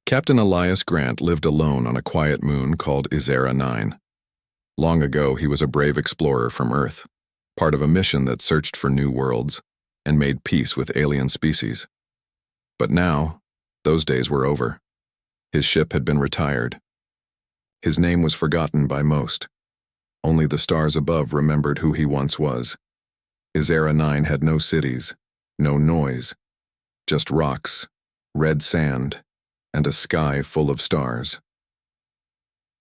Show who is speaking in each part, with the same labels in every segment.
Speaker 1: Captain Elias Grant lived alone on a quiet moon called Izera 9. Long ago, he was a brave explorer from Earth, part of a mission that searched for new worlds and made peace with alien species. But now, those days were over. His ship had been retired. His name was forgotten by most. Only the stars above remembered who he once was. Izera 9 had no cities, no noise, just rocks, red sand, and a sky full of stars.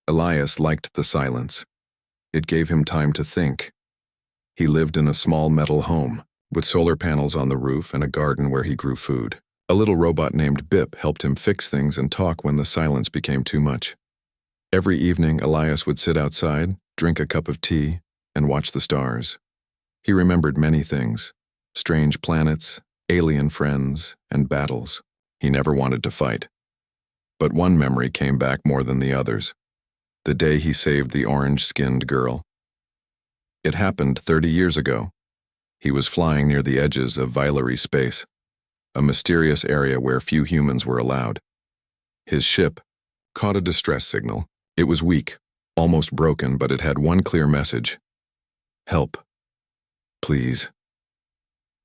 Speaker 1: Elias liked the silence. It gave him time to think. He lived in a small metal home, with solar panels on the roof and a garden where he grew food. A little robot named Bip helped him fix things and talk when the silence became too much. Every evening, Elias would sit outside, drink a cup of tea, and watch the stars. He remembered many things: strange planets, alien friends, and battles. He never wanted to fight. But one memory came back more than the others: the day he saved the orange-skinned girl. It happened 30 years ago. He was flying near the edges of Viewership space, a mysterious area where few humans were allowed. His ship caught a distress signal. It was weak, almost broken, but it had one clear message: help. Please.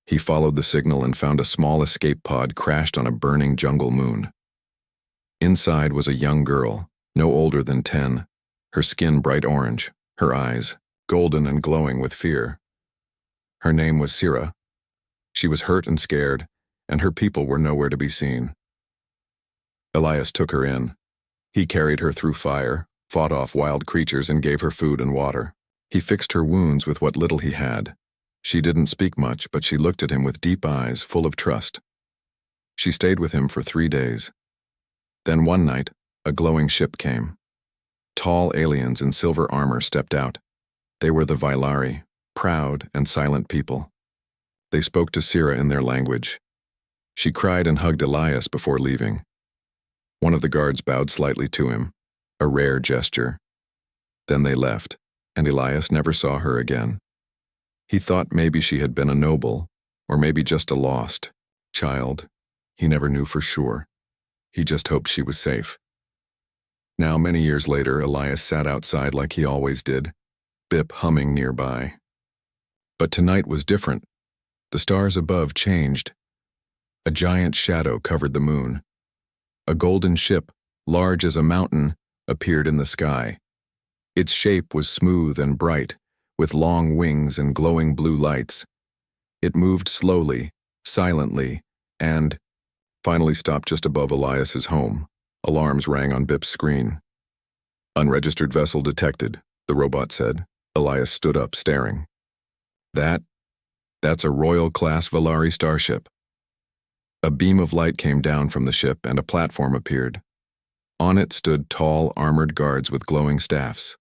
Speaker 1: He followed the signal and found a small escape pod crashed on a burning jungle moon. Inside was a young girl, no older than 10, her skin bright orange, her eyes golden and glowing with fear. Her name was Sira. She was hurt and scared, and her people were nowhere to be seen. Elias took her in. He carried her through fire, fought off wild creatures, and gave her food and water. He fixed her wounds with what little he had. She didn't speak much, but she looked at him with deep eyes full of trust. She stayed with him for 3 days. Then one night, a glowing ship came. Tall aliens in silver armor stepped out. They were the Viewership, proud and silent people. They spoke to Sira in their language. She cried and hugged Elias before leaving. One of the guards bowed slightly to him, a rare gesture. Then they left, and Elias never saw her again. He thought maybe she had been a noble, or maybe just a lost child. He never knew for sure. He just hoped she was safe. Now, many years later, Elias sat outside like he always did, Bip humming nearby. But tonight was different. The stars above changed. A giant shadow covered the moon. A golden ship, large as a mountain, appeared in the sky. Its shape was smooth and bright, with long wings and glowing blue lights. It moved slowly, silently, and finally stopped just above Elias's home. Alarms rang on Bip's screen. "Unregistered vessel detected," the robot said. Elias stood up, staring. That's a Royal-class Viewership starship." A beam of light came down from the ship and a platform appeared. On it stood tall, armored guards with glowing staffs.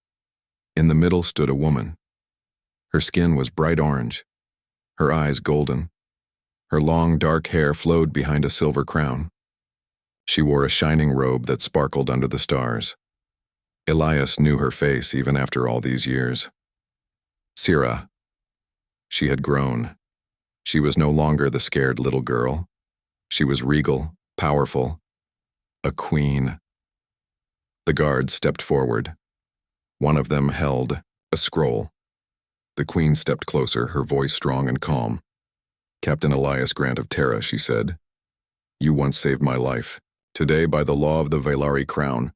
Speaker 1: In the middle stood a woman. Her skin was bright orange, her eyes golden. Her long, dark hair flowed behind a silver crown. She wore a shining robe that sparkled under the stars. Elias knew her face even after all these years. Sira. She had grown. She was no longer the scared little girl. She was regal, powerful, a queen. The guards stepped forward. One of them held a scroll. The queen stepped closer, her voice strong and calm. "Captain Elias Grant of Terra," she said. "You once saved my life. Today, by the law of the Viewership crown,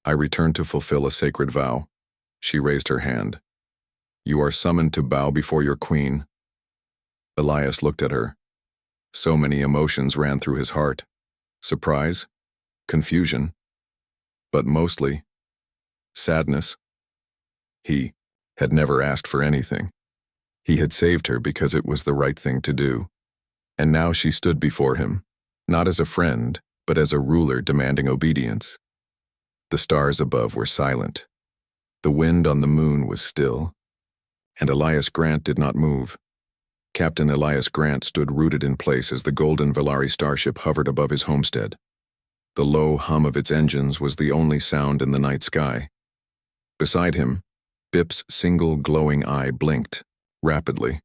Speaker 1: I return to fulfill a sacred vow." She raised her hand. "You are summoned to bow before your queen." Elias looked at her. So many emotions ran through his heart: surprise, confusion, but mostly sadness. He had never asked for anything. He had saved her because it was the right thing to do. And now she stood before him, not as a friend, but as a ruler demanding obedience. The stars above were silent. The wind on the moon was still. And Elias Grant did not move. Captain Elias Grant stood rooted in place as the golden Viewership starship hovered above his homestead. The low hum of its engines was the only sound in the night sky. Beside him, Bip's single glowing eye blinked, rapidly.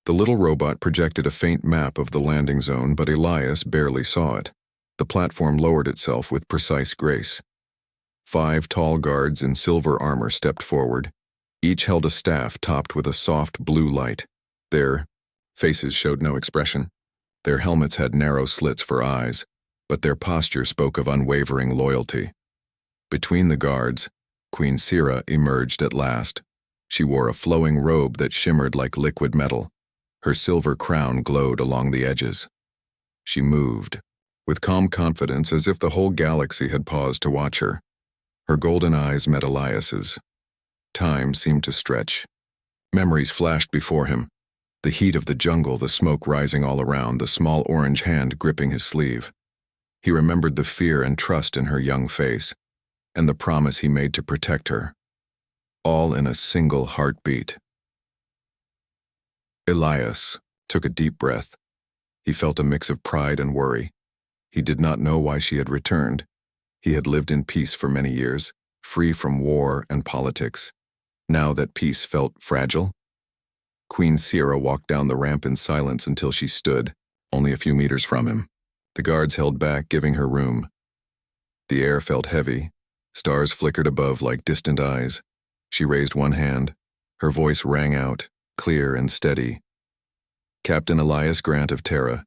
Speaker 1: The little robot projected a faint map of the landing zone, but Elias barely saw it. The platform lowered itself with precise grace. 5 tall guards in silver armor stepped forward. Each held a staff topped with a soft blue light. Their faces showed no expression. Their helmets had narrow slits for eyes, but their posture spoke of unwavering loyalty. Between the guards, Queen Sira emerged at last. She wore a flowing robe that shimmered like liquid metal. Her silver crown glowed along the edges. She moved, with calm confidence as if the whole galaxy had paused to watch her. Her golden eyes met Elias's. Time seemed to stretch. Memories flashed before him. The heat of the jungle, the smoke rising all around, the small orange hand gripping his sleeve. He remembered the fear and trust in her young face, and the promise he made to protect her. All in a single heartbeat. Elias took a deep breath. He felt a mix of pride and worry. He did not know why she had returned. He had lived in peace for many years, free from war and politics. Now that peace felt fragile. Queen Sira walked down the ramp in silence until she stood, only a few meters from him. The guards held back, giving her room. The air felt heavy. Stars flickered above like distant eyes. She raised one hand. Her voice rang out, clear and steady. Captain Elias Grant of Terra,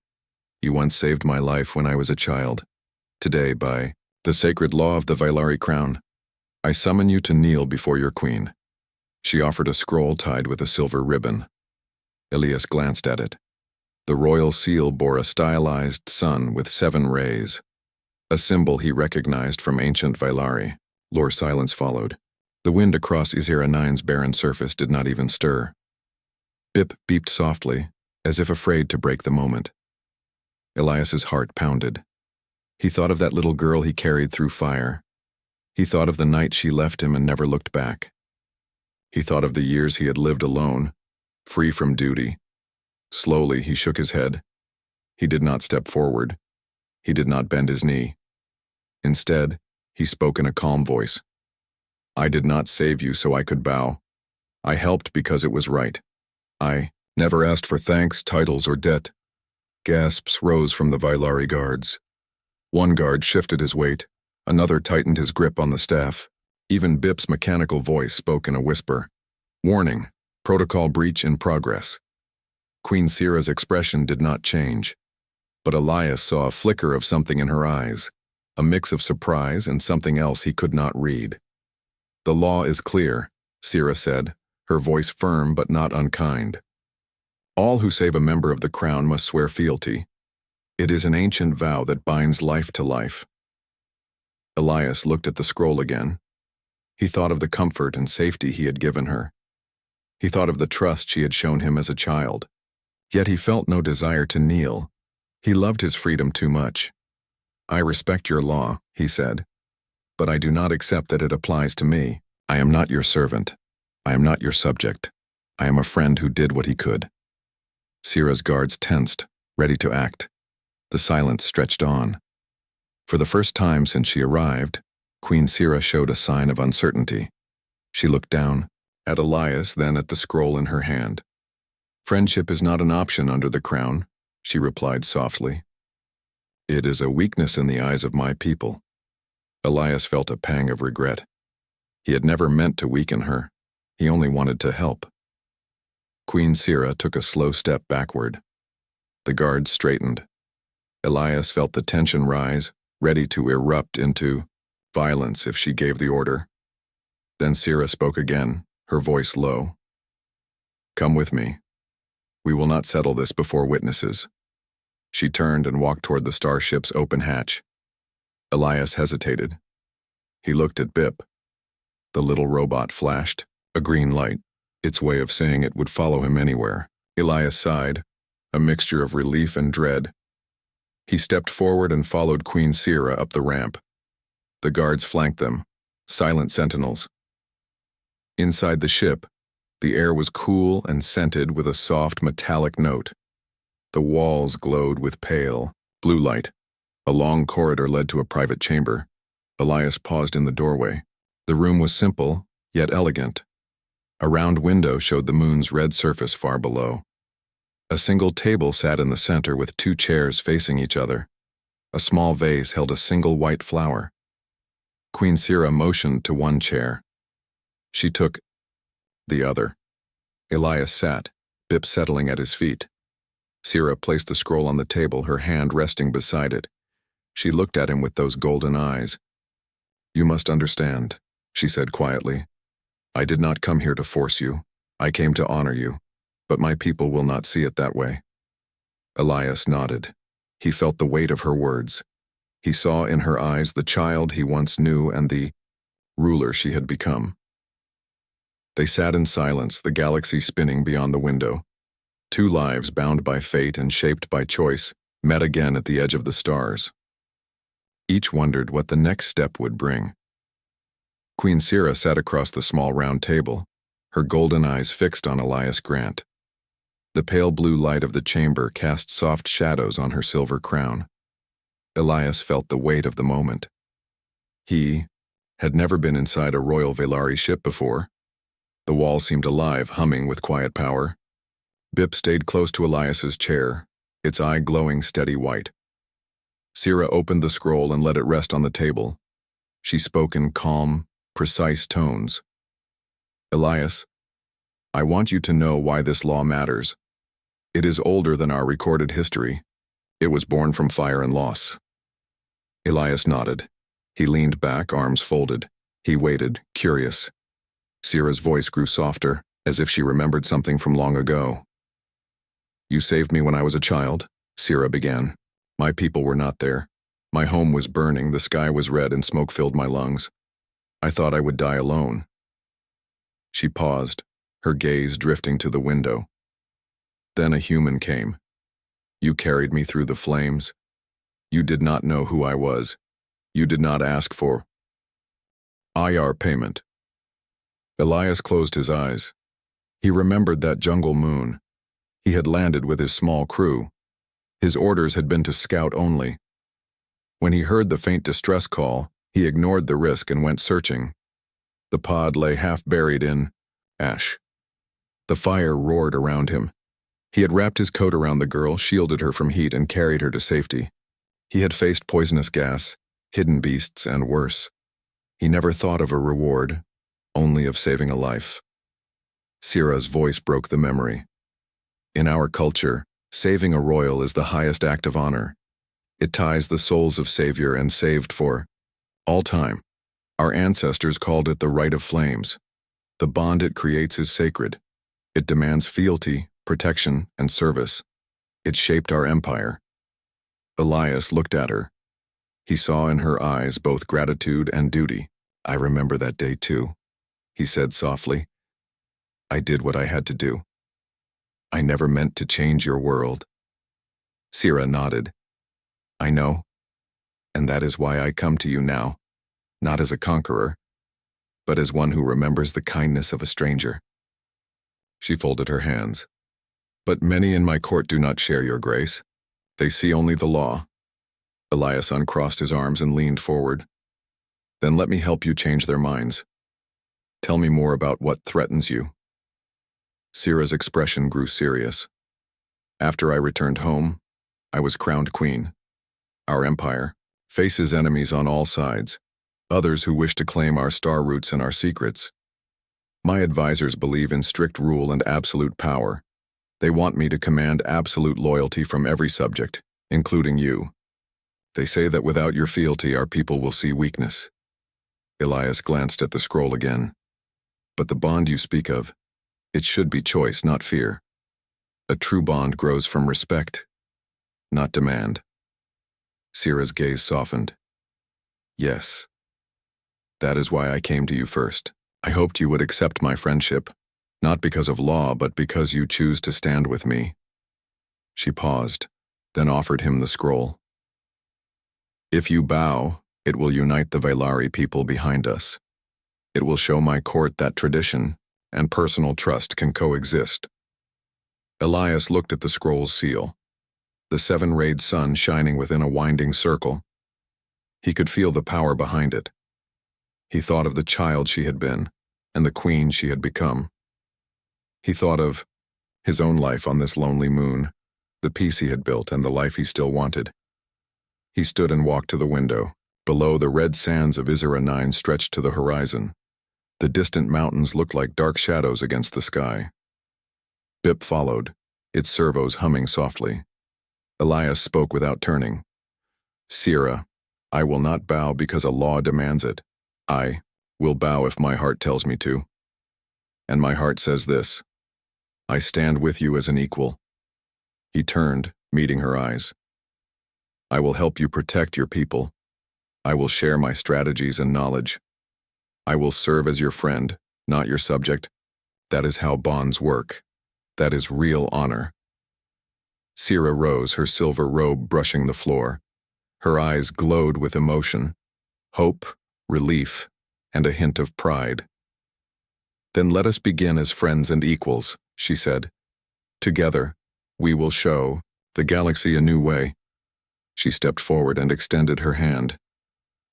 Speaker 1: you once saved my life when I was a child. Today, by the sacred law of the Vylari crown, I summon you to kneel before your queen. She offered a scroll tied with a silver ribbon. Elias glanced at it. The royal seal bore a stylized sun with 7 rays, a symbol he recognized from ancient Vylari. Lore silence followed. The wind across Izera 9's barren surface did not even stir. Bip beeped softly, as if afraid to break the moment. Elias's heart pounded. He thought of that little girl he carried through fire. He thought of the night she left him and never looked back. He thought of the years he had lived alone, free from duty. Slowly, he shook his head. He did not step forward. He did not bend his knee. Instead, he spoke in a calm voice. I did not save you so I could bow. I helped because it was right. I never asked for thanks, titles, or debt. Gasps rose from the Vylari guards. One guard shifted his weight. Another tightened his grip on the staff. Even Bip's mechanical voice spoke in a whisper. Warning, protocol breach in progress. Queen Sira's expression did not change, but Elias saw a flicker of something in her eyes, a mix of surprise and something else he could not read. The law is clear, Sira said, her voice firm but not unkind. All who save a member of the crown must swear fealty. It is an ancient vow that binds life to life. Elias looked at the scroll again. He thought of the comfort and safety he had given her. He thought of the trust she had shown him as a child. Yet he felt no desire to kneel. He loved his freedom too much. I respect your law, he said, but I do not accept that it applies to me. I am not your servant. I am not your subject. I am a friend who did what he could. Sira's guards tensed, ready to act. The silence stretched on. For the first time since she arrived, Queen Sira showed a sign of uncertainty. She looked down, at Elias, then at the scroll in her hand. Friendship is not an option under the crown, she replied softly. It is a weakness in the eyes of my people. Elias felt a pang of regret. He had never meant to weaken her. He only wanted to help. Queen Sira took a slow step backward. The guards straightened. Elias felt the tension rise, ready to erupt into violence if she gave the order. Then Sira spoke again, her voice low. Come with me. We will not settle this before witnesses. She turned and walked toward the starship's open hatch. Elias hesitated. He looked at Bip. The little robot flashed, a green light, its way of saying it would follow him anywhere. Elias sighed, a mixture of relief and dread. He stepped forward and followed Queen Sira up the ramp. The guards flanked them, silent sentinels. Inside the ship, the air was cool and scented with a soft metallic note. The walls glowed with pale, blue light. A long corridor led to a private chamber. Elias paused in the doorway. The room was simple, yet elegant. A round window showed the moon's red surface far below. A single table sat in the center with 2 chairs facing each other. A small vase held a single white flower. Queen Sira motioned to one chair. She took the other. Elias sat, Bip settling at his feet. Sira placed the scroll on the table, her hand resting beside it. She looked at him with those golden eyes. "You must understand," she said quietly. "I did not come here to force you. I came to honor you, but my people will not see it that way." Elias nodded. He felt the weight of her words. He saw in her eyes the child he once knew and the ruler she had become. They sat in silence, the galaxy spinning beyond the window. Two lives bound by fate and shaped by choice met again at the edge of the stars. Each wondered what the next step would bring. Queen Sira sat across the small round table, her golden eyes fixed on Elias Grant. The pale blue light of the chamber cast soft shadows on her silver crown. Elias felt the weight of the moment. He had never been inside a royal Velari ship before. The wall seemed alive, humming with quiet power. Bip stayed close to Elias's chair, its eye glowing steady white. Sira opened the scroll and let it rest on the table. She spoke in calm, precise tones. "Elias, I want you to know why this law matters. It is older than our recorded history. It was born from fire and loss." Elias nodded. He leaned back, arms folded. He waited, curious. Sira's voice grew softer, as if she remembered something from long ago. "You saved me when I was a child," Sira began. "My people were not there. My home was burning, the sky was red, and smoke filled my lungs. I thought I would die alone." She paused, her gaze drifting to the window. "Then a human came. You carried me through the flames. You did not know who I was. You did not ask for IR payment." Elias closed his eyes. He remembered that jungle moon. He had landed with his small crew. His orders had been to scout only. When he heard the faint distress call, he ignored the risk and went searching. The pod lay half buried in ash. The fire roared around him. He had wrapped his coat around the girl, shielded her from heat, and carried her to safety. He had faced poisonous gas, hidden beasts, and worse. He never thought of a reward, only of saving a life. Sira's voice broke the memory. In our culture, saving a royal is the highest act of honor. It ties the souls of savior and saved for all time. Our ancestors called it the right of flames. The bond it creates is sacred. It demands fealty, protection, and service. It shaped our empire. Elias looked at her. He saw in her eyes both gratitude and duty. "I remember that day too," he said softly. "I did what I had to do. I never meant to change your world." Sira nodded. "I know, and that is why I come to you now, not as a conqueror, but as one who remembers the kindness of a stranger." She folded her hands. "But many in my court do not share your grace. They see only the law." Elias uncrossed his arms and leaned forward. "Then let me help you change their minds. Tell me more about what threatens you." Sira's expression grew serious. "After I returned home, I was crowned queen. Our empire faces enemies on all sides, others who wish to claim our star roots and our secrets. My advisors believe in strict rule and absolute power. They want me to command absolute loyalty from every subject, including you. They say that without your fealty, our people will see weakness." Elias glanced at the scroll again. "But the bond you speak of, it should be choice, not fear. A true bond grows from respect, not demand." Sira's gaze softened. "Yes. That is why I came to you first. I hoped you would accept my friendship, not because of law, but because you choose to stand with me." She paused, then offered him the scroll. "If you bow, it will unite the Velari people behind us. It will show my court that tradition and personal trust can coexist." Elias looked at the scroll's seal, the seven-rayed sun shining within a winding circle. He could feel the power behind it. He thought of the child she had been and the queen she had become. He thought of his own life on this lonely moon, the peace he had built and the life he still wanted. He stood and walked to the window. Below, the red sands of Isera 9 stretched to the horizon. The distant mountains looked like dark shadows against the sky. Bip followed, its servos humming softly. Elias spoke without turning. Sira, I will not bow because a law demands it. I will bow if my heart tells me to. And my heart says this: I stand with you as an equal. He turned, meeting her eyes. I will help you protect your people. I will share my strategies and knowledge. I will serve as your friend, not your subject. That is how bonds work. That is real honor. Sira rose, her silver robe brushing the floor. Her eyes glowed with emotion, hope, relief, and a hint of pride. Then let us begin as friends and equals, she said. Together, we will show the galaxy a new way. She stepped forward and extended her hand.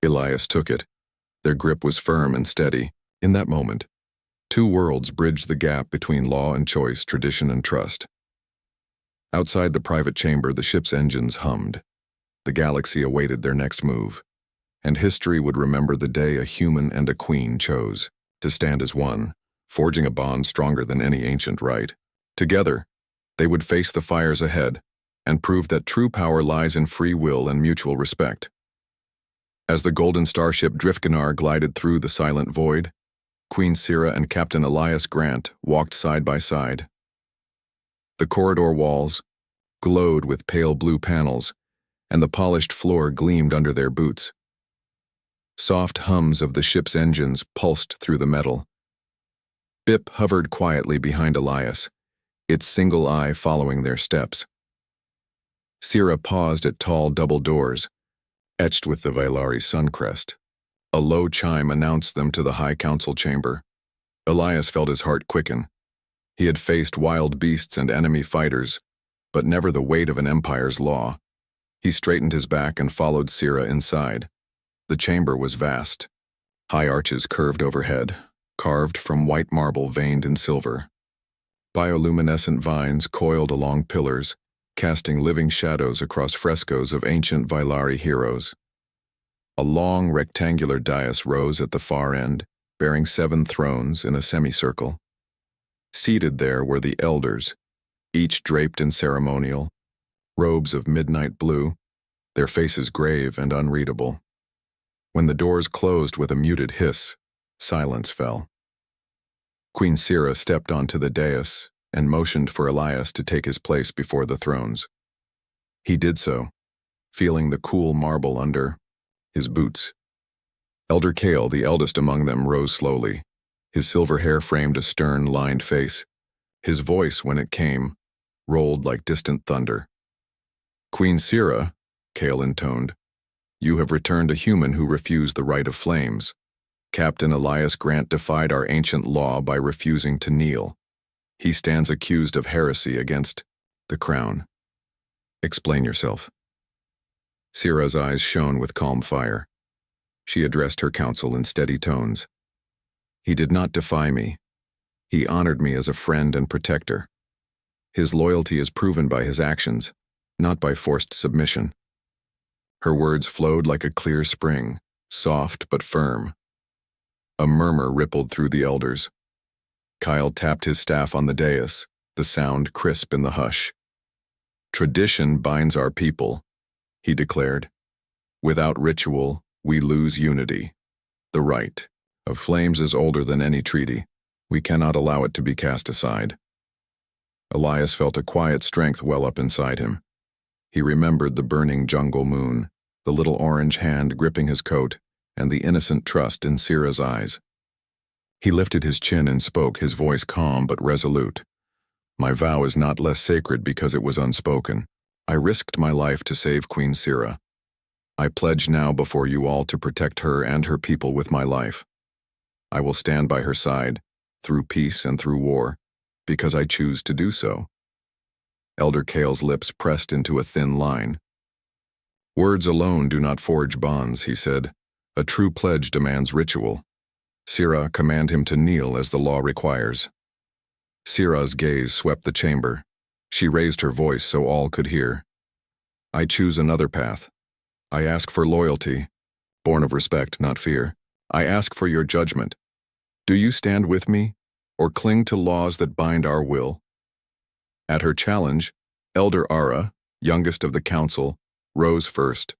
Speaker 1: Elias took it. Their grip was firm and steady. In that moment, two worlds bridged the gap between law and choice, tradition and trust. Outside the private chamber, the ship's engines hummed. The galaxy awaited their next move, and history would remember the day a human and a queen chose to stand as one, forging a bond stronger than any ancient right. Together, they would face the fires ahead and prove that true power lies in free will and mutual respect. As the golden starship Drifkanar glided through the silent void, Queen Sira and Captain Elias Grant walked side by side. The corridor walls glowed with pale blue panels, and the polished floor gleamed under their boots. Soft hums of the ship's engines pulsed through the metal. Bip hovered quietly behind Elias, its single eye following their steps. Sira paused at tall double doors, etched with the Vailari sun crest. A low chime announced them to the High Council chamber. Elias felt his heart quicken. He had faced wild beasts and enemy fighters, but never the weight of an empire's law. He straightened his back and followed Sira inside. The chamber was vast. High arches curved overhead, carved from white marble veined in silver. Bioluminescent vines coiled along pillars, casting living shadows across frescoes of ancient Vailari heroes. A long rectangular dais rose at the far end, bearing 7 thrones in a semicircle. Seated there were the elders, each draped in ceremonial, robes of midnight blue, their faces grave and unreadable. When the doors closed with a muted hiss, silence fell. Queen Sira stepped onto the dais and motioned for Elias to take his place before the thrones. He did so, feeling the cool marble under his boots. Elder Kale, the eldest among them, rose slowly. His silver hair framed a stern, lined face. His voice, when it came, rolled like distant thunder. Queen Sira, Kale intoned, you have returned a human who refused the right of flames. Captain Elias Grant defied our ancient law by refusing to kneel. He stands accused of heresy against the crown. Explain yourself. Sira's eyes shone with calm fire. She addressed her council in steady tones. He did not defy me. He honored me as a friend and protector. His loyalty is proven by his actions, not by forced submission. Her words flowed like a clear spring, soft but firm. A murmur rippled through the elders. Kyle tapped his staff on the dais, the sound crisp in the hush. Tradition binds our people, he declared. Without ritual, we lose unity. The right of flames is older than any treaty. We cannot allow it to be cast aside. Elias felt a quiet strength well up inside him. He remembered the burning jungle moon, the little orange hand gripping his coat, and the innocent trust in Sira's eyes. He lifted his chin and spoke, his voice calm but resolute. My vow is not less sacred because it was unspoken. I risked my life to save Queen Sira. I pledge now before you all to protect her and her people with my life. I will stand by her side, through peace and through war, because I choose to do so. Elder Kale's lips pressed into a thin line. Words alone do not forge bonds, he said. A true pledge demands ritual. Sira, command him to kneel as the law requires. Sira's gaze swept the chamber. She raised her voice so all could hear. I choose another path. I ask for loyalty, born of respect, not fear. I ask for your judgment. Do you stand with me, or cling to laws that bind our will? At her challenge, Elder Ara, youngest of the council, rose first.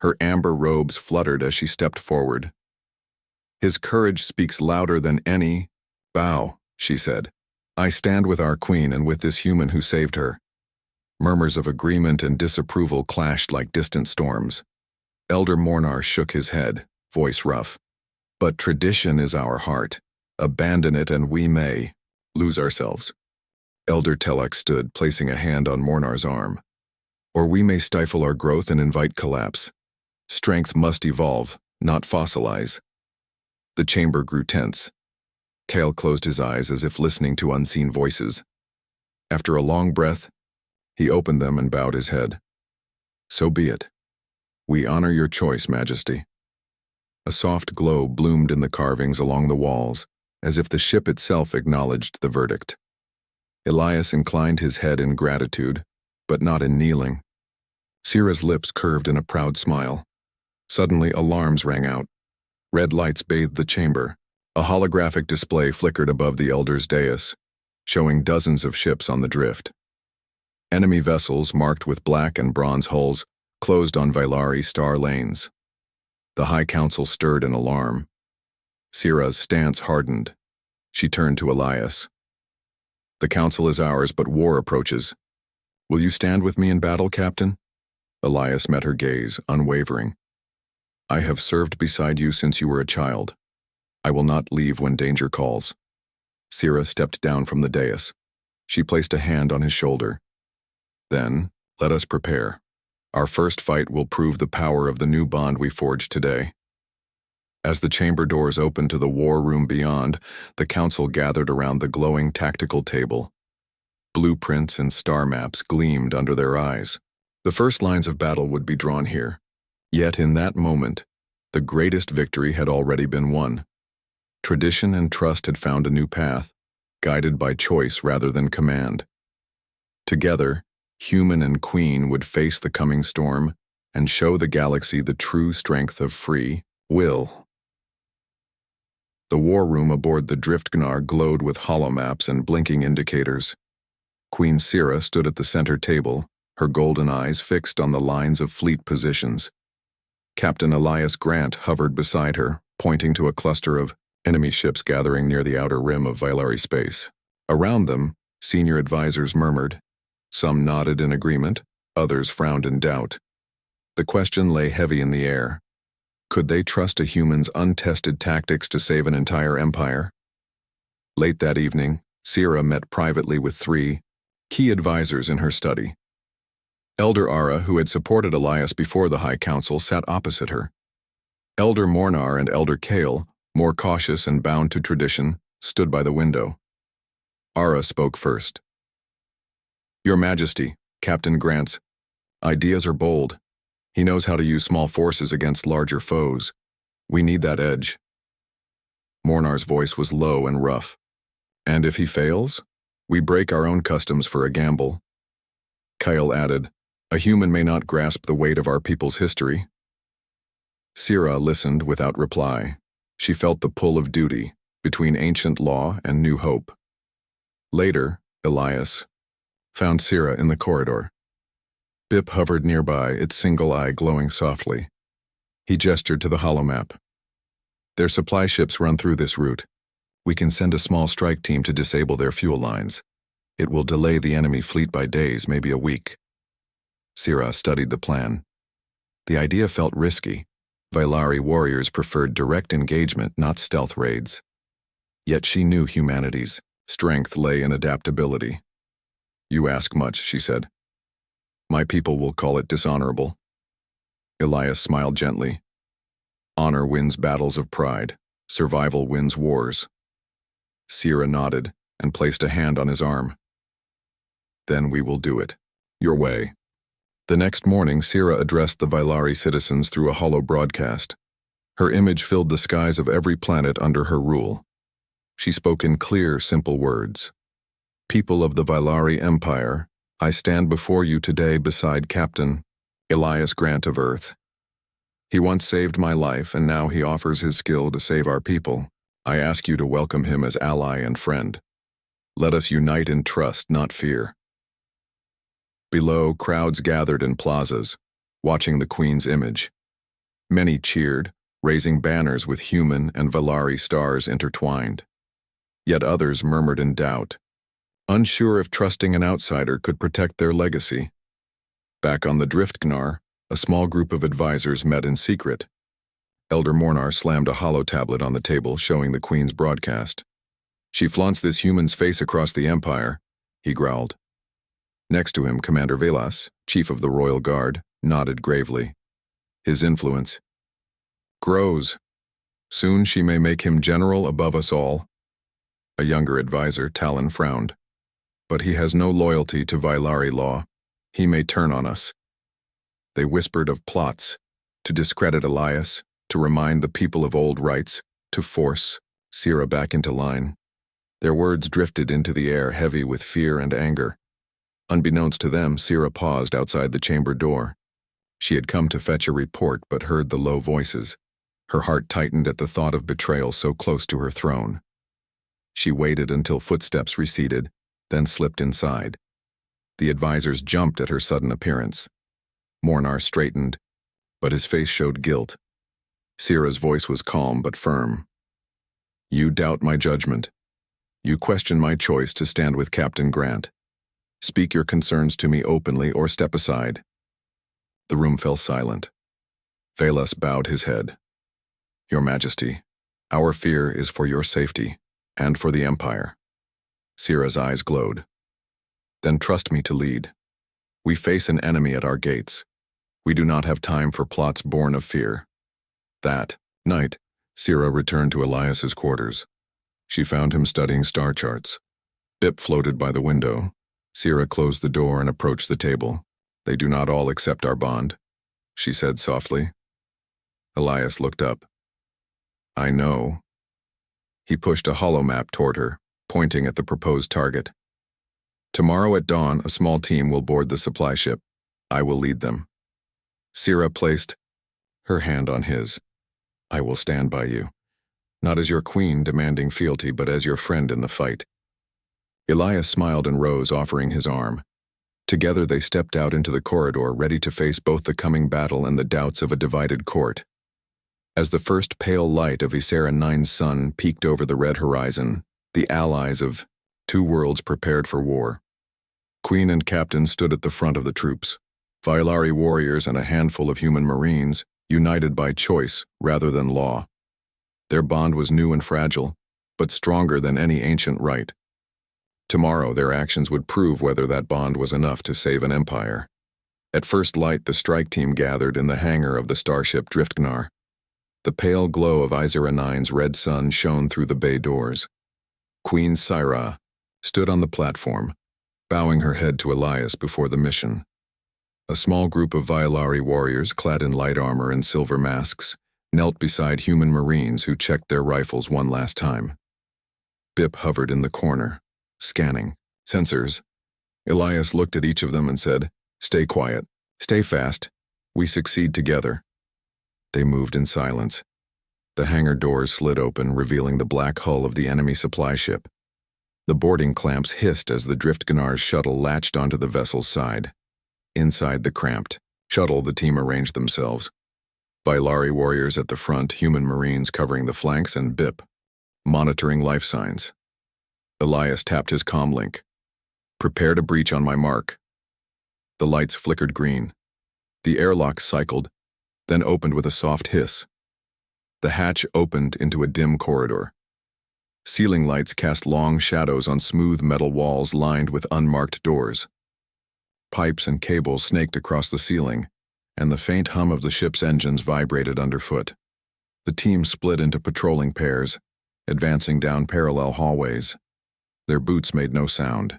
Speaker 1: Her amber robes fluttered as she stepped forward. His courage speaks louder than any. Bow, she said. I stand with our queen and with this human who saved her. Murmurs of agreement and disapproval clashed like distant storms. Elder Mornar shook his head, voice rough. But tradition is our heart. Abandon it and we may lose ourselves. Elder Telek stood, placing a hand on Mornar's arm. Or we may stifle our growth and invite collapse. Strength must evolve, not fossilize. The chamber grew tense. Kale closed his eyes as if listening to unseen voices. After a long breath, he opened them and bowed his head. So be it. We honor your choice, Majesty. A soft glow bloomed in the carvings along the walls, as if the ship itself acknowledged the verdict. Elias inclined his head in gratitude, but not in kneeling. Sira's lips curved in a proud smile. Suddenly, alarms rang out. Red lights bathed the chamber. A holographic display flickered above the elder's dais, showing dozens of ships on the drift. Enemy vessels, marked with black and bronze hulls, closed on Vylari star lanes. The High Council stirred in alarm. Sira's stance hardened. She turned to Elias. The council is ours, but war approaches. Will you stand with me in battle, Captain? Elias met her gaze, unwavering. I have served beside you since you were a child. I will not leave when danger calls. Sira stepped down from the dais. She placed a hand on his shoulder. Then, let us prepare. Our first fight will prove the power of the new bond we forged today. As the chamber doors opened to the war room beyond, the council gathered around the glowing tactical table. Blueprints and star maps gleamed under their eyes. The first lines of battle would be drawn here. Yet in that moment, the greatest victory had already been won. Tradition and trust had found a new path, guided by choice rather than command. Together, human and queen would face the coming storm and show the galaxy the true strength of free will. The war room aboard the Driftgnar glowed with holomaps and blinking indicators. Queen Sira stood at the center table, her golden eyes fixed on the lines of fleet positions. Captain Elias Grant hovered beside her, pointing to a cluster of enemy ships gathering near the outer rim of Vylari space. Around them, senior advisors murmured. Some nodded in agreement, others frowned in doubt. The question lay heavy in the air. Could they trust a human's untested tactics to save an entire empire? Late that evening, Sira met privately with 3 key advisors in her study. Elder Ara, who had supported Elias before the High Council, sat opposite her. Elder Mornar and Elder Kale, more cautious and bound to tradition, stood by the window. Ara spoke first. Your Majesty, Captain Grant's ideas are bold. He knows how to use small forces against larger foes. We need that edge. Mornar's voice was low and rough. And if he fails, we break our own customs for a gamble. Kyle added, a human may not grasp the weight of our people's history. Sira listened without reply. She felt the pull of duty between ancient law and new hope. Later, Elias found Sira in the corridor. Bip hovered nearby, its single eye glowing softly. He gestured to the holomap. Their supply ships run through this route. We can send a small strike team to disable their fuel lines. It will delay the enemy fleet by days, maybe a week. Sira studied the plan. The idea felt risky. Vylari warriors preferred direct engagement, not stealth raids. Yet she knew humanity's strength lay in adaptability. You ask much, she said. My people will call it dishonorable. Elias smiled gently. Honor wins battles of pride. Survival wins wars. Sira nodded and placed a hand on his arm. Then we will do it. Your way. The next morning, Sira addressed the Vylari citizens through a holo broadcast. Her image filled the skies of every planet under her rule. She spoke in clear, simple words. People of the Vylari Empire, I stand before you today beside Captain Elias Grant of Earth. He once saved my life, and now he offers his skill to save our people. I ask you to welcome him as ally and friend. Let us unite in trust, not fear. Below, crowds gathered in plazas, watching the Queen's image. Many cheered, raising banners with human and Valari stars intertwined. Yet others murmured in doubt, unsure if trusting an outsider could protect their legacy. Back on the Driftgnar, a small group of advisors met in secret. Elder Mornar slammed a hollow tablet on the table showing the Queen's broadcast. She flaunts this human's face across the Empire, he growled. Next to him, Commander Velas, chief of the Royal Guard, nodded gravely. His influence grows. Soon she may make him general above us all. A younger advisor, Talon, frowned. But he has no loyalty to Vailari law. He may turn on us. They whispered of plots, to discredit Elias, to remind the people of old rights, to force Sira back into line. Their words drifted into the air, heavy with fear and anger. Unbeknownst to them, Sira paused outside the chamber door. She had come to fetch a report, but heard the low voices. Her heart tightened at the thought of betrayal so close to her throne. She waited until footsteps receded, then slipped inside. The advisors jumped at her sudden appearance. Mornar straightened, but his face showed guilt. Sira's voice was calm but firm. You doubt my judgment. You question my choice to stand with Captain Grant. Speak your concerns to me openly or step aside. The room fell silent. Velas bowed his head. Your Majesty, our fear is for your safety and for the Empire. Sira's eyes glowed. Then trust me to lead. We face an enemy at our gates. We do not have time for plots born of fear. That night, Sira returned to Elias's quarters. She found him studying star charts. Bip floated by the window. Sira closed the door and approached the table. They do not all accept our bond, she said softly. Elias looked up. I know. He pushed a holomap toward her, pointing at the proposed target. Tomorrow at dawn, a small team will board the supply ship. I will lead them. Sira placed her hand on his. I will stand by you. Not as your queen demanding fealty, but as your friend in the fight. Elias smiled and rose, offering his arm. Together they stepped out into the corridor, ready to face both the coming battle and the doubts of a divided court. As the first pale light of Ysera IX's sun peeked over the red horizon, the allies of two worlds prepared for war. Queen and Captain stood at the front of the troops. Vailari warriors and a handful of human marines, united by choice rather than law. Their bond was new and fragile, but stronger than any ancient right. Tomorrow their actions would prove whether that bond was enough to save an empire. At first light, the strike team gathered in the hangar of the starship Driftgnar. The pale glow of Ysera IX's red sun shone through the bay doors. Queen Syra stood on the platform, bowing her head to Elias before the mission. A small group of Vailari warriors clad in light armor and silver masks knelt beside human marines who checked their rifles one last time. Bip hovered in the corner, scanning. Sensors. Elias looked at each of them and said, Stay quiet. Stay fast. We succeed together. They moved in silence. The hangar doors slid open, revealing the black hull of the enemy supply ship. The boarding clamps hissed as the Driftgnar's shuttle latched onto the vessel's side. Inside the cramped shuttle, the team arranged themselves. Vailari warriors at the front, human marines covering the flanks, and Bip monitoring life signs. Elias tapped his comlink. Prepare to breach on my mark. The lights flickered green. The airlock cycled, then opened with a soft hiss. The hatch opened into a dim corridor. Ceiling lights cast long shadows on smooth metal walls lined with unmarked doors. Pipes and cables snaked across the ceiling, and the faint hum of the ship's engines vibrated underfoot. The team split into patrolling pairs, advancing down parallel hallways. Their boots made no sound.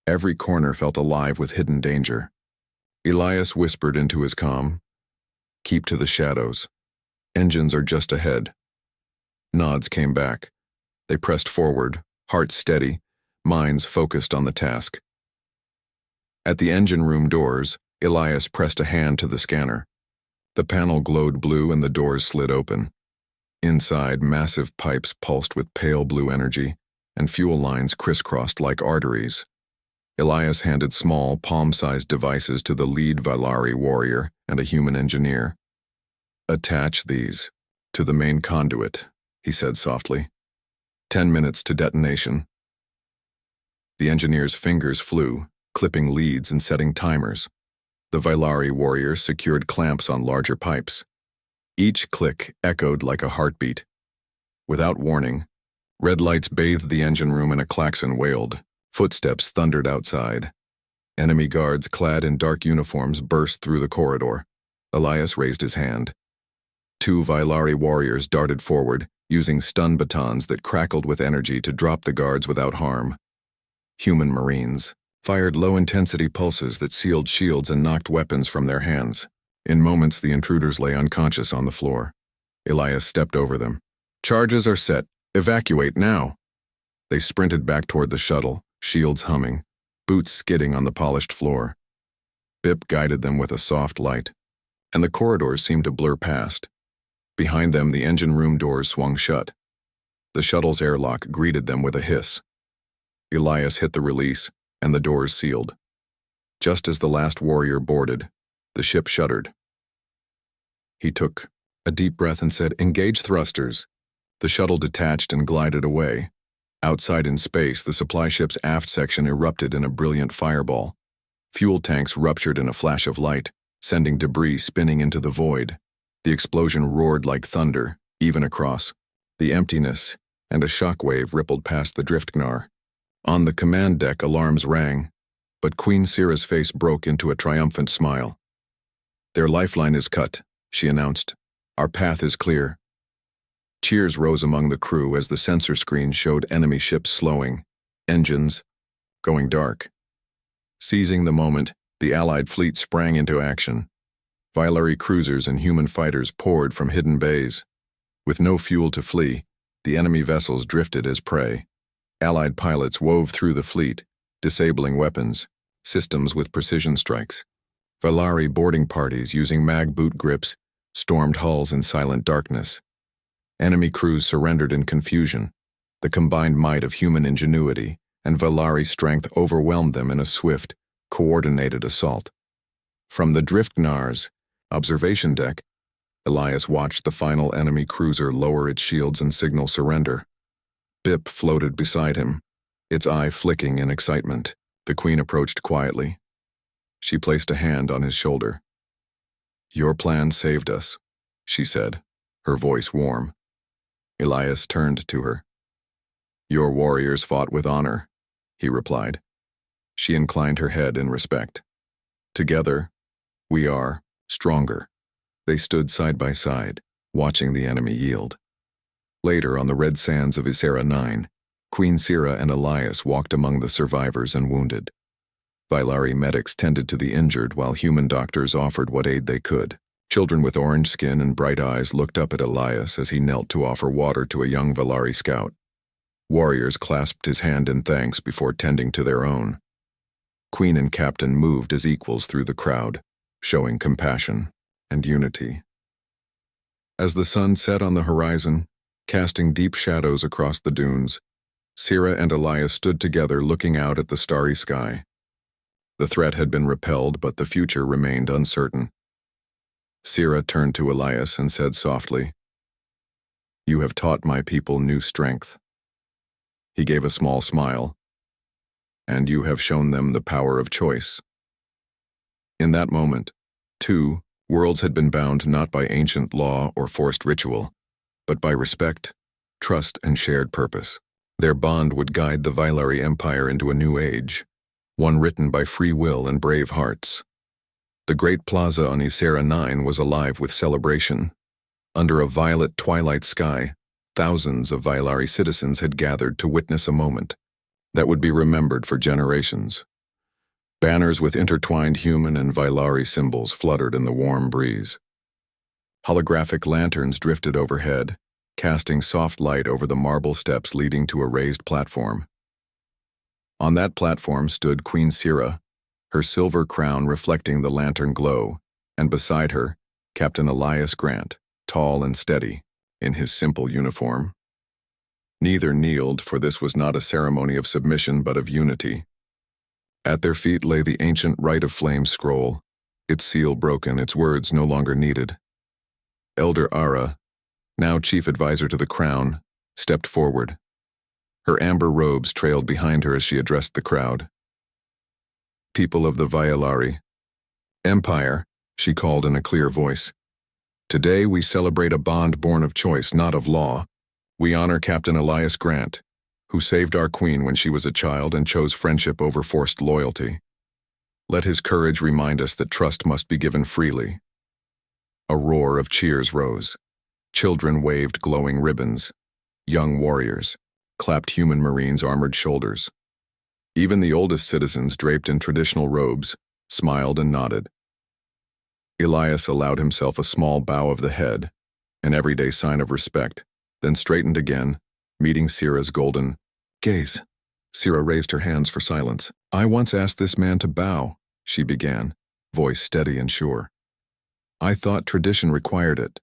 Speaker 1: Every corner felt alive with hidden danger. Elias whispered into his comm, Keep to the shadows. Engines are just ahead. Nods came back. They pressed forward, hearts steady, minds focused on the task. At the engine room doors, Elias pressed a hand to the scanner. The panel glowed blue and the doors slid open. Inside, massive pipes pulsed with pale blue energy, and fuel lines crisscrossed like arteries. Elias handed small, palm-sized devices to the lead Vailari warrior and a human engineer. "Attach these to the main conduit," he said softly. 10 minutes to detonation." The engineer's fingers flew, clipping leads and setting timers. The Vailari warrior secured clamps on larger pipes. Each click echoed like a heartbeat. Without warning, red lights bathed the engine room and a klaxon wailed. Footsteps thundered outside. Enemy guards clad in dark uniforms burst through the corridor. Elias raised his hand. 2 Vailari warriors darted forward, using stun batons that crackled with energy to drop the guards without harm. Human Marines fired low-intensity pulses that sealed shields and knocked weapons from their hands. In moments, the intruders lay unconscious on the floor. Elias stepped over them. "Charges are set. Evacuate now." They sprinted back toward the shuttle, shields humming, boots skidding on the polished floor. Bip guided them with a soft light, and the corridors seemed to blur past. Behind them, the engine room doors swung shut. The shuttle's airlock greeted them with a hiss. Elias hit the release, and the doors sealed. Just as the last warrior boarded, the ship shuddered. He took a deep breath and said, "Engage thrusters." The shuttle detached and glided away. Outside in space, the supply ship's aft section erupted in a brilliant fireball. Fuel tanks ruptured in a flash of light, sending debris spinning into the void. The explosion roared like thunder, even across the emptiness, and a shockwave rippled past the Driftgnar. On the command deck, alarms rang, but Queen Sira's face broke into a triumphant smile. "Their lifeline is cut," she announced. "Our path is clear." Cheers rose among the crew as the sensor screen showed enemy ships slowing, engines going dark. Seizing the moment, the Allied fleet sprang into action. Vailari cruisers and human fighters poured from hidden bays. With no fuel to flee, the enemy vessels drifted as prey. Allied pilots wove through the fleet, disabling weapons, systems with precision strikes. Vailari boarding parties using mag boot grips stormed hulls in silent darkness. Enemy crews surrendered in confusion. The combined might of human ingenuity and Vailari strength overwhelmed them in a swift, coordinated assault. From the Driftgnar's observation deck, Elias watched the final enemy cruiser lower its shields and signal surrender. Bip floated beside him, its eye flicking in excitement. The Queen approached quietly. She placed a hand on his shoulder. "Your plan saved us," she said, her voice warm. Elias turned to her. "Your warriors fought with honor," he replied. She inclined her head in respect. "Together, we are stronger." They stood side by side, watching the enemy yield. Later, on the red sands of Isera 9, Queen Sira and Elias walked among the survivors and wounded. Vailari medics tended to the injured while human doctors offered what aid they could. Children with orange skin and bright eyes looked up at Elias as he knelt to offer water to a young Vailari scout. Warriors clasped his hand in thanks before tending to their own. Queen and Captain moved as equals through the crowd, showing compassion and unity. As the sun set on the horizon, casting deep shadows across the dunes, Sira and Elias stood together looking out at the starry sky. The threat had been repelled, but the future remained uncertain. Sira turned to Elias and said softly, "You have taught my people new strength." He gave a small smile. "And you have shown them the power of choice." In that moment, 2 worlds had been bound not by ancient law or forced ritual, but by respect, trust, and shared purpose. Their bond would guide the Vailari Empire into a new age, one written by free will and brave hearts. The great plaza on Isera 9 was alive with celebration. Under a violet twilight sky, thousands of Vailari citizens had gathered to witness a moment that would be remembered for generations. Banners with intertwined human and Vailari symbols fluttered in the warm breeze. Holographic lanterns drifted overhead, casting soft light over the marble steps leading to a raised platform. On that platform stood Queen Sira, her silver crown reflecting the lantern glow, and beside her, Captain Elias Grant, tall and steady, in his simple uniform. Neither kneeled, for this was not a ceremony of submission but of unity. At their feet lay the ancient Rite of Flame scroll, its seal broken, its words no longer needed. Elder Ara, now chief advisor to the crown, stepped forward. Her amber robes trailed behind her as she addressed the crowd. "People of the Violari, Empire," she called in a clear voice. "Today we celebrate a bond born of choice, not of law. We honor Captain Elias Grant, who saved our queen when she was a child and chose friendship over forced loyalty. Let his courage remind us that trust must be given freely." A roar of cheers rose. Children waved glowing ribbons. Young warriors clapped human marines' armored shoulders. Even the oldest citizens, draped in traditional robes, smiled and nodded. Elias allowed himself a small bow of the head, an everyday sign of respect, then straightened again, meeting Sira's golden gaze. Sira raised her hands for silence. "I once asked this man to bow," she began, voice steady and sure. "I thought tradition required it,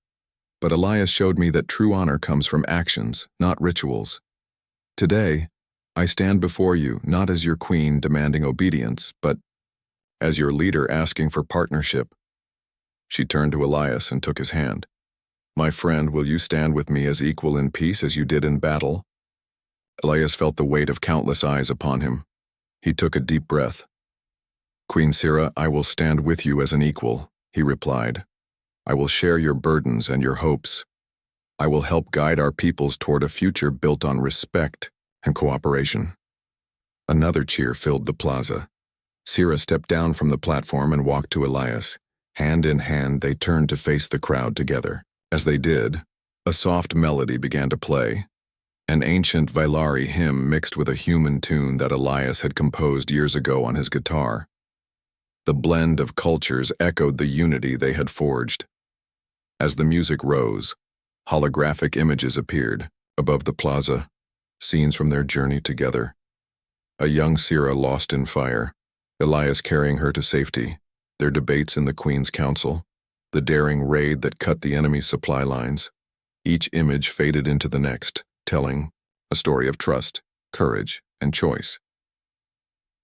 Speaker 1: but Elias showed me that true honor comes from actions, not rituals. Today, I stand before you not as your queen demanding obedience, but as your leader asking for partnership." She turned to Elias and took his hand. "My friend, will you stand with me as equal in peace as you did in battle?" Elias felt the weight of countless eyes upon him. He took a deep breath. "Queen Sira, I will stand with you as an equal," he replied. "I will share your burdens and your hopes. I will help guide our peoples toward a future built on respect and cooperation." Another cheer filled the plaza. Sira stepped down from the platform and walked to Elias. Hand in hand, they turned to face the crowd together. As they did, a soft melody began to play, an ancient Vailari hymn mixed with a human tune that Elias had composed years ago on his guitar. The blend of cultures echoed the unity they had forged. As the music rose, holographic images appeared above the plaza, scenes from their journey together. A young Sira lost in fire, Elias carrying her to safety, their debates in the Queen's Council, the daring raid that cut the enemy's supply lines. Each image faded into the next, telling a story of trust, courage, and choice.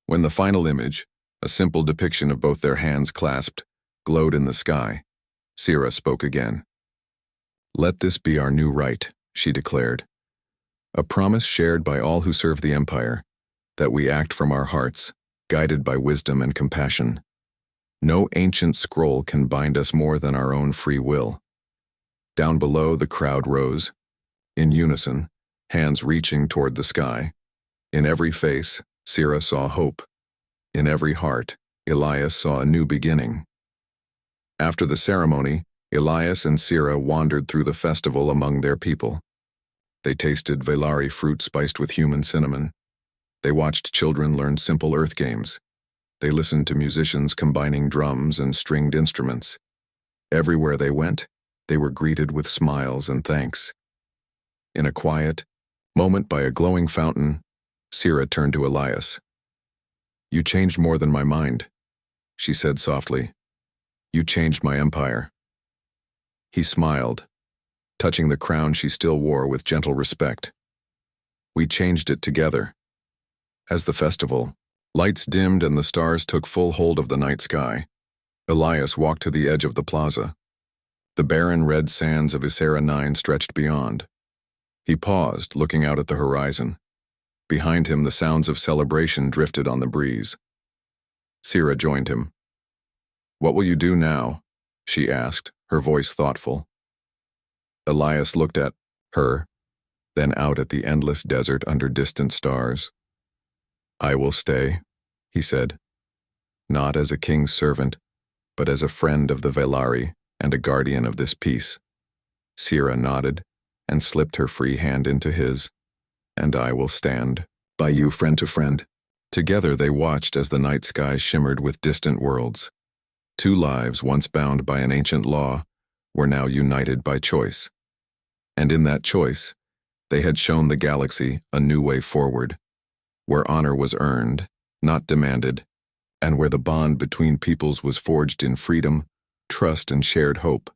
Speaker 1: When the final image, a simple depiction of both their hands clasped, glowed in the sky, Sira spoke again. "Let this be our new right," she declared. "A promise shared by all who serve the Empire, that we act from our hearts, guided by wisdom and compassion. No ancient scroll can bind us more than our own free will." Down below, the crowd rose, in unison, hands reaching toward the sky. In every face, Sira saw hope. In every heart, Elias saw a new beginning. After the ceremony, Elias and Sira wandered through the festival among their people. They tasted Vailari fruit spiced with human cinnamon. They watched children learn simple earth games. They listened to musicians combining drums and stringed instruments. Everywhere they went, they were greeted with smiles and thanks. In a quiet moment by a glowing fountain, Sira turned to Elias. "You changed more than my mind," she said softly. "You changed my empire." He smiled, touching the crown she still wore with gentle respect. "We changed it together." As the festival, lights dimmed and the stars took full hold of the night sky, Elias walked to the edge of the plaza. The barren red sands of Isera 9 stretched beyond. He paused, looking out at the horizon. Behind him, the sounds of celebration drifted on the breeze. Sira joined him. "What will you do now?" she asked, her voice thoughtful. Elias looked at her, then out at the endless desert under distant stars. "I will stay," he said, "not as a king's servant, but as a friend of the Vailari and a guardian of this peace." Sira nodded and slipped her free hand into his. "And I will stand by you friend to friend." Together they watched as the night sky shimmered with distant worlds. Two lives, once bound by an ancient law, were now united by choice. And in that choice, they had shown the galaxy a new way forward, where honor was earned, not demanded, and where the bond between peoples was forged in freedom, trust, and shared hope.